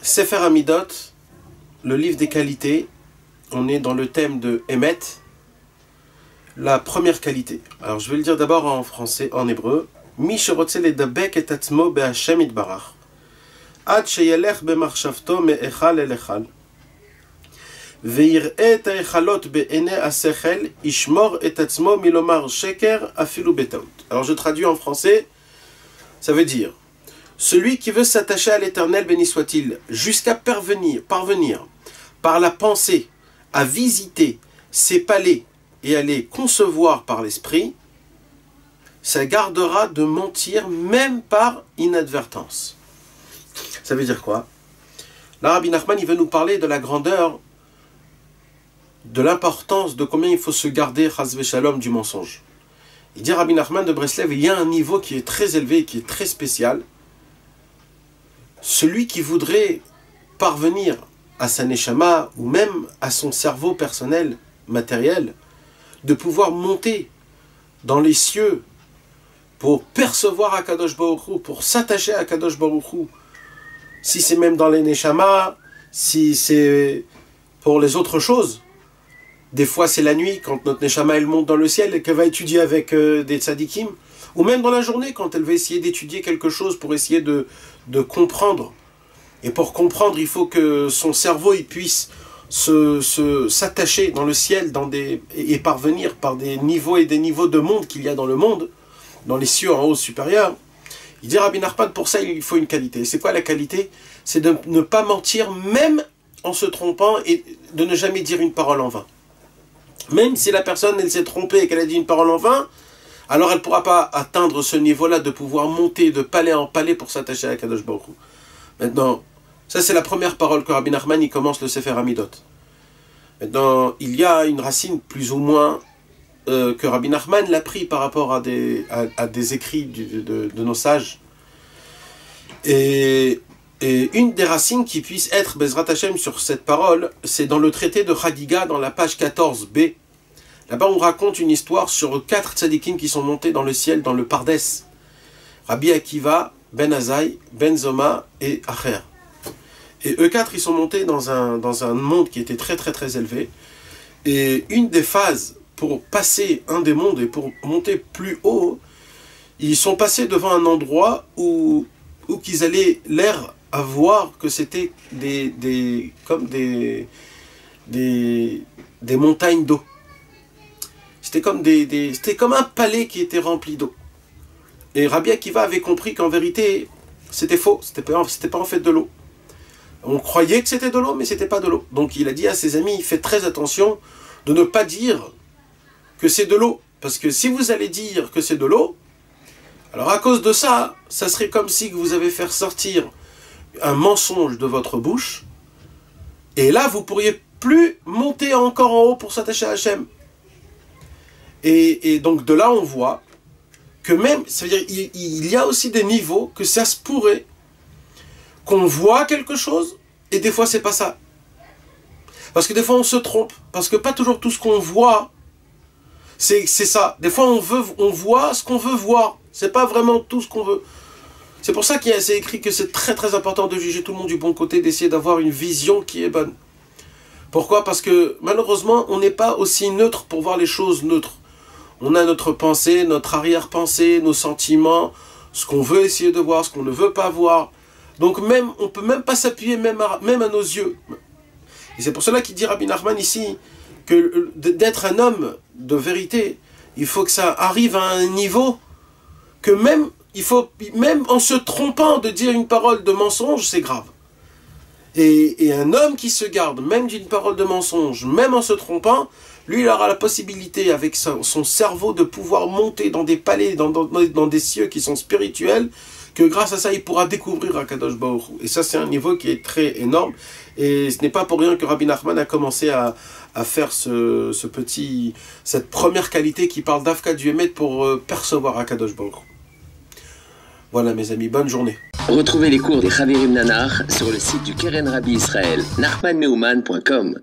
Sefer Hamidot, le livre des qualités, on est dans le thème de Emet, la première qualité. Alors je vais le dire d'abord en français, en hébreu. Mi shirotze ledabek et atzmo be'Hashem itbarach. Ad sheyelech be'marshavto me'echal el-echal. Ve'yir'e et ha'echalot be'ene ha'sechel, ishmor et atzmo milomar sheker afilu betaut. Alors je traduis en français, ça veut dire celui qui veut s'attacher à l'Éternel, béni soit-il, jusqu'à parvenir par la pensée à visiter ses palais et à les concevoir par l'esprit, ça gardera de mentir même par inadvertance. Ça veut dire quoi? Là, Rabbi Nachman, il veut nous parler de la grandeur, de l'importance de combien il faut se garder, chas v'shalom, du mensonge. Il dit Rabbi Nachman de Breslev, il y a un niveau qui est très élevé, qui est très spécial. Celui qui voudrait parvenir à sa neshama, ou même à son cerveau personnel, matériel, de pouvoir monter dans les cieux pour percevoir Akadosh Baruch Hu, pour s'attacher à Akadosh Baruch Hu, si c'est même dans les neshama, si c'est pour les autres choses. Des fois c'est la nuit, quand notre neshama elle monte dans le ciel et qu'elle va étudier avec des tzadikim, ou même dans la journée, quand elle va essayer d'étudier quelque chose pour essayer de comprendre. Et pour comprendre, il faut que son cerveau il puisse s'attacher dans le ciel et parvenir par des niveaux et des niveaux de monde qu'il y a dans le monde, dans les cieux en haut supérieurs. Il dit Rabbi Nachman, pour ça il faut une qualité. C'est quoi la qualité? C'est de ne pas mentir même en se trompant et de ne jamais dire une parole en vain. Même si la personne elle s'est trompée et qu'elle a dit une parole en vain, alors elle ne pourra pas atteindre ce niveau-là de pouvoir monter de palais en palais pour s'attacher à Kadosh Baruch Hu. Maintenant, ça c'est la première parole que Rabbi Nachman il commence le Sefer Hamidot. Maintenant, il y a une racine plus ou moins que Rabbi Nachman l'a pris par rapport à des écrits de nos sages. Et une des racines qui puisse être Bezrat Hashem sur cette parole, c'est dans le traité de Chagiga, dans la page 14b. Là-bas, on raconte une histoire sur 4 tzadikim qui sont montés dans le ciel, dans le Pardes. Rabbi Akiva, Ben Azaï, Ben Zoma et Acher. Et eux 4, ils sont montés dans un monde qui était très très très élevé. Et une des phases pour passer un des mondes et pour monter plus haut, ils sont passés devant un endroit où qu'ils allaient l'air à voir que c'était comme des montagnes d'eau. C'était comme un palais qui était rempli d'eau. Et Rabbi Akiva avait compris qu'en vérité, c'était faux, c'était pas en fait de l'eau. On croyait que c'était de l'eau, mais c'était pas de l'eau. Donc il a dit à ses amis, faites très attention de ne pas dire que c'est de l'eau. Parce que si vous allez dire que c'est de l'eau, alors à cause de ça, ça serait comme si vous avez fait sortir un mensonge de votre bouche, et là vous pourriez plus monter encore en haut pour s'attacher à Hachem. Et donc de là on voit que même, ça veut dire il y a aussi des niveaux que ça se pourrait qu'on voit quelque chose et des fois c'est pas ça. Parce que des fois on se trompe, parce que pas toujours tout ce qu'on voit c'est ça. Des fois on voit ce qu'on veut voir, c'est pas vraiment tout ce qu'on veut. C'est pour ça qu'il y a c'est écrit que c'est très très important de juger tout le monde du bon côté, d'essayer d'avoir une vision qui est bonne. Pourquoi? Parce que malheureusement on n'est pas aussi neutre pour voir les choses neutres. On a notre pensée, notre arrière-pensée, nos sentiments, ce qu'on veut essayer de voir, ce qu'on ne veut pas voir. Donc même, on ne peut même pas s'appuyer même à nos yeux. Et c'est pour cela qu'il dit Rabbi Nachman ici, que d'être un homme de vérité, il faut que ça arrive à un niveau que même en se trompant de dire une parole de mensonge, c'est grave. Et un homme qui se garde même d'une parole de mensonge, même en se trompant, lui, il aura la possibilité, avec son cerveau, de pouvoir monter dans des palais, dans des cieux qui sont spirituels, que grâce à ça, il pourra découvrir Akadosh Baruch Hu. Et ça, c'est un niveau qui est très énorme. Et ce n'est pas pour rien que Rabbi Nachman a commencé à faire cette première qualité qui parle d'Afka du Emet pour percevoir Akadosh Baruch Hu. Voilà, mes amis, bonne journée. Retrouvez les cours des Chavirim Nanar sur le site du Keren Rabbi Israël, nachmanneumann.com.